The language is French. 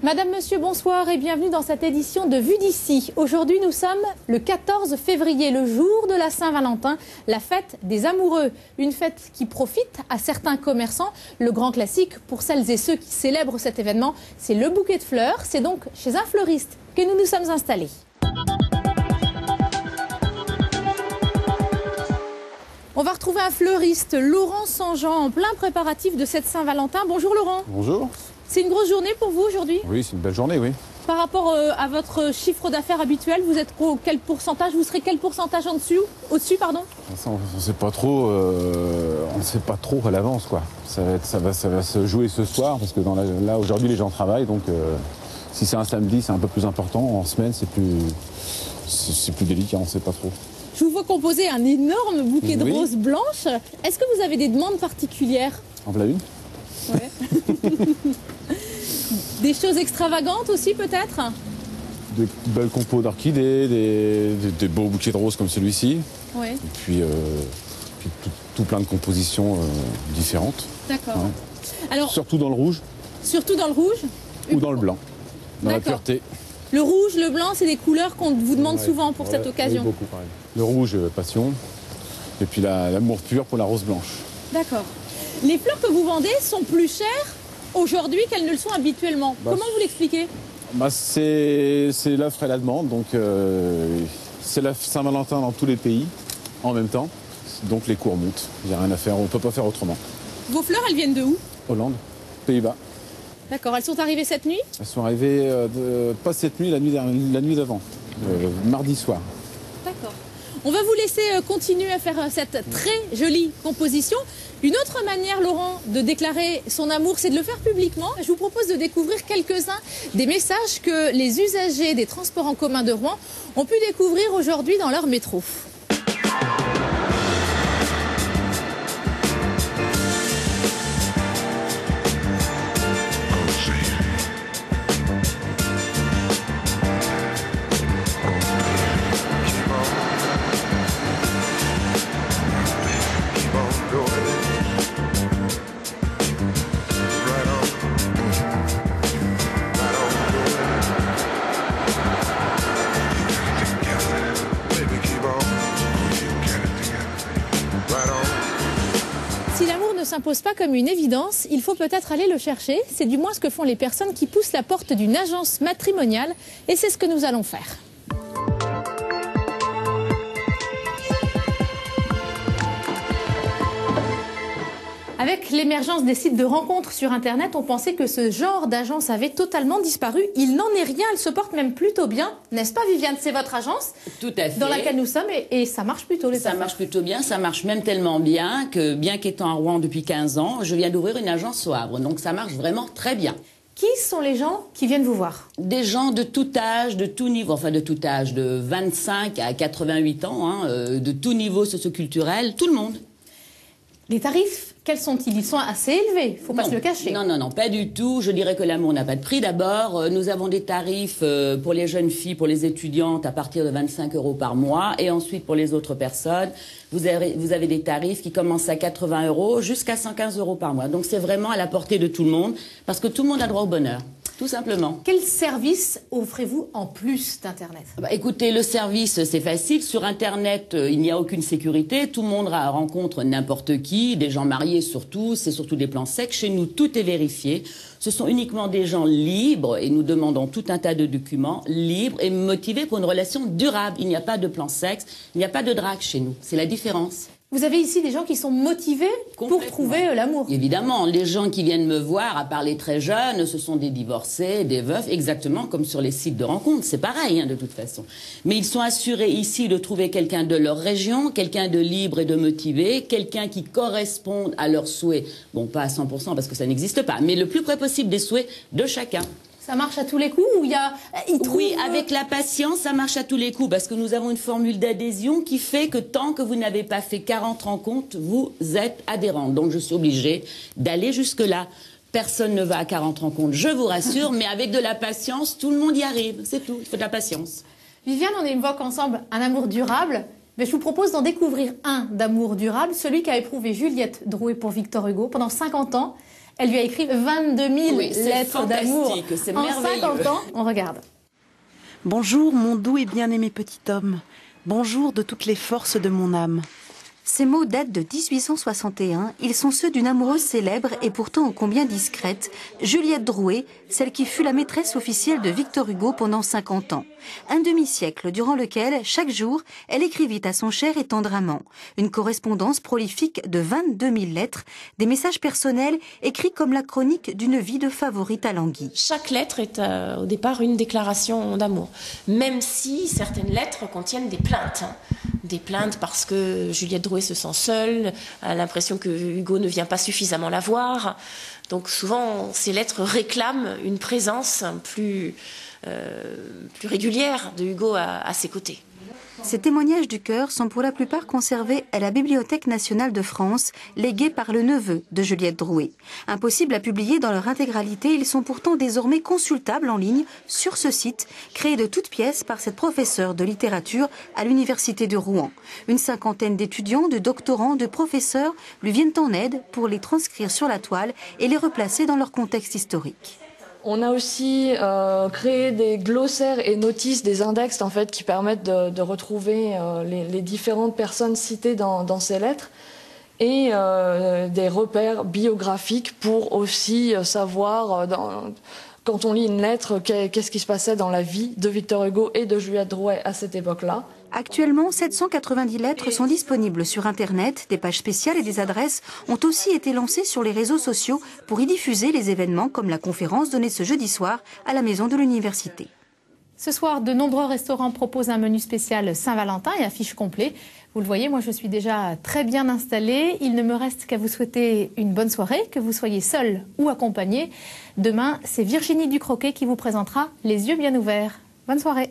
Madame, Monsieur, bonsoir et bienvenue dans cette édition de Vue d'ici. Aujourd'hui, nous sommes le 14 février, le jour de la Saint-Valentin, la fête des amoureux. Une fête qui profite à certains commerçants. Le grand classique pour celles et ceux qui célèbrent cet événement, c'est le bouquet de fleurs. C'est donc chez un fleuriste que nous nous sommes installés. On va retrouver un fleuriste, Laurent Sanjean, en plein préparatif de cette Saint-Valentin. Bonjour Laurent. Bonjour. C'est une grosse journée pour vous aujourd'hui? Oui, c'est une belle journée, oui. Par rapport à votre chiffre d'affaires habituel, vous êtes quel pourcentage? Vous serez quel pourcentage au-dessus, pardon? Ça, on ne sait pas trop, à l'avance, quoi. Ça va se jouer ce soir, parce que là aujourd'hui les gens travaillent, donc si c'est un samedi, c'est un peu plus important. En semaine, c'est plus délicat, on ne sait pas trop. Je vous vois composer un énorme bouquet de roses blanches. Est-ce que vous avez des demandes particulières? En voilà une. Ouais. Des choses extravagantes aussi, peut-être? Des belles compos d'orchidées, des beaux bouquets de roses comme celui-ci. Ouais. Et puis tout plein de compositions différentes. D'accord. Ouais. Alors, surtout dans le rouge. Surtout dans le rouge? Ou dans le blanc. Dans la pureté. Le rouge, le blanc, c'est des couleurs qu'on vous demande souvent pour cette occasion. Oui, beaucoup, pareil. Le rouge, passion. Et puis l'amour pur pour la rose blanche. D'accord. Les fleurs que vous vendez sont plus chères aujourd'hui qu'elles ne le sont habituellement. Comment vous l'expliquez? C'est l'offre et la demande. Donc c'est la Saint-Valentin dans tous les pays en même temps. Donc les cours montent. Il n'y a rien à faire. On ne peut pas faire autrement. Vos fleurs, elles viennent de où? Hollande, Pays-Bas. D'accord. Elles sont arrivées cette nuit? Elles sont arrivées pas cette nuit, la nuit d'avant, mardi soir. D'accord. On va vous laisser continuer à faire cette très jolie composition. Une autre manière, Laurent, de déclarer son amour, c'est de le faire publiquement. Je vous propose de découvrir quelques-uns des messages que les usagers des transports en commun de Rouen ont pu découvrir aujourd'hui dans leur métro. Si l'amour ne s'impose pas comme une évidence, il faut peut-être aller le chercher. C'est du moins ce que font les personnes qui poussent la porte d'une agence matrimoniale. Et c'est ce que nous allons faire. Avec l'émergence des sites de rencontres sur Internet, on pensait que ce genre d'agence avait totalement disparu. Il n'en est rien, elle se porte même plutôt bien. N'est-ce pas, Viviane? C'est votre agence? Tout à fait. Dans laquelle nous sommes et ça marche plutôt, les affaires. Ça marche plutôt bien, ça marche même tellement bien que, bien qu'étant à Rouen depuis 15 ans, je viens d'ouvrir une agence au Havre. Donc ça marche vraiment très bien. Qui sont les gens qui viennent vous voir? Des gens de tout âge, de tout niveau, enfin de tout âge, de 25 à 88 ans, de tout niveau socioculturel, tout le monde. Les tarifs, quels sont-ils? Ils sont assez élevés, il ne faut pas se le cacher. Non, pas du tout. Je dirais que l'amour n'a pas de prix d'abord. Nous avons des tarifs pour les jeunes filles, pour les étudiantes à partir de 25 € par mois. Et ensuite pour les autres personnes, vous avez des tarifs qui commencent à 80 € jusqu'à 115 € par mois. Donc c'est vraiment à la portée de tout le monde parce que tout le monde a droit au bonheur. Tout simplement. Quel service offrez-vous en plus d'Internet? Écoutez, le service, c'est facile. Sur Internet, il n'y a aucune sécurité. Tout le monde rencontre n'importe qui, des gens mariés surtout. C'est surtout des plans secs. Chez nous, tout est vérifié. Ce sont uniquement des gens libres et nous demandons tout un tas de documents libres et motivés pour une relation durable. Il n'y a pas de plan sexe, il n'y a pas de drague chez nous. C'est la différence. Vous avez ici des gens qui sont motivés pour trouver l'amour. Évidemment, les gens qui viennent me voir, à part les très jeunes, ce sont des divorcés, des veufs, exactement comme sur les sites de rencontres. C'est pareil, de toute façon. Mais ils sont assurés ici de trouver quelqu'un de leur région, quelqu'un de libre et de motivé, quelqu'un qui corresponde à leurs souhaits. Bon, pas à 100% parce que ça n'existe pas, mais le plus près possible des souhaits de chacun. Ça marche à tous les coups ou Oui, avec la patience, ça marche à tous les coups parce que nous avons une formule d'adhésion qui fait que tant que vous n'avez pas fait 40 rencontres, vous êtes adhérente. Donc je suis obligée d'aller jusque-là. Personne ne va à 40 rencontres, je vous rassure, mais avec de la patience, tout le monde y arrive. C'est tout, il faut de la patience. Viviane, on évoque ensemble un amour durable. Mais je vous propose d'en découvrir un d'amour durable, celui qu'a éprouvé Juliette Drouet pour Victor Hugo pendant 50 ans. Elle lui a écrit 22 000 lettres d'amour en 50 ans. On regarde. Bonjour mon doux et bien-aimé petit homme. Bonjour de toutes les forces de mon âme. Ces mots datent de 1861. Ils sont ceux d'une amoureuse célèbre et pourtant ô combien discrète, Juliette Drouet, celle qui fut la maîtresse officielle de Victor Hugo pendant 50 ans. Un demi-siècle durant lequel, chaque jour, elle écrivit à son cher et tendre amant. Une correspondance prolifique de 22 000 lettres, des messages personnels écrits comme la chronique d'une vie de favorite alanguie. Chaque lettre est au départ une déclaration d'amour, même si certaines lettres contiennent des plaintes. Des plaintes parce que Juliette Drouet se sent seule, a l'impression que Hugo ne vient pas suffisamment la voir. Donc souvent, ces lettres réclament une présence plus régulière de Hugo à ses côtés. Ces témoignages du cœur sont pour la plupart conservés à la Bibliothèque nationale de France, légués par le neveu de Juliette Drouet. Impossible à publier dans leur intégralité, ils sont pourtant désormais consultables en ligne sur ce site, créé de toutes pièces par cette professeure de littérature à l'Université de Rouen. Une cinquantaine d'étudiants, de doctorants, de professeurs lui viennent en aide pour les transcrire sur la toile et les replacer dans leur contexte historique. On a aussi créé des glossaires et notices, des index en fait, qui permettent de retrouver les différentes personnes citées dans ces lettres et des repères biographiques pour aussi savoir, quand on lit une lettre, qu'est-ce qui se passait dans la vie de Victor Hugo et de Juliette Drouet à cette époque-là. Actuellement, 790 lettres sont disponibles sur Internet. Des pages spéciales et des adresses ont aussi été lancées sur les réseaux sociaux pour y diffuser les événements comme la conférence donnée ce jeudi soir à la maison de l'université. Ce soir, de nombreux restaurants proposent un menu spécial Saint-Valentin et affiche complet. Vous le voyez, moi je suis déjà très bien installée. Il ne me reste qu'à vous souhaiter une bonne soirée, que vous soyez seul ou accompagné. Demain, c'est Virginie Ducroquet qui vous présentera Les yeux bien ouverts. Bonne soirée.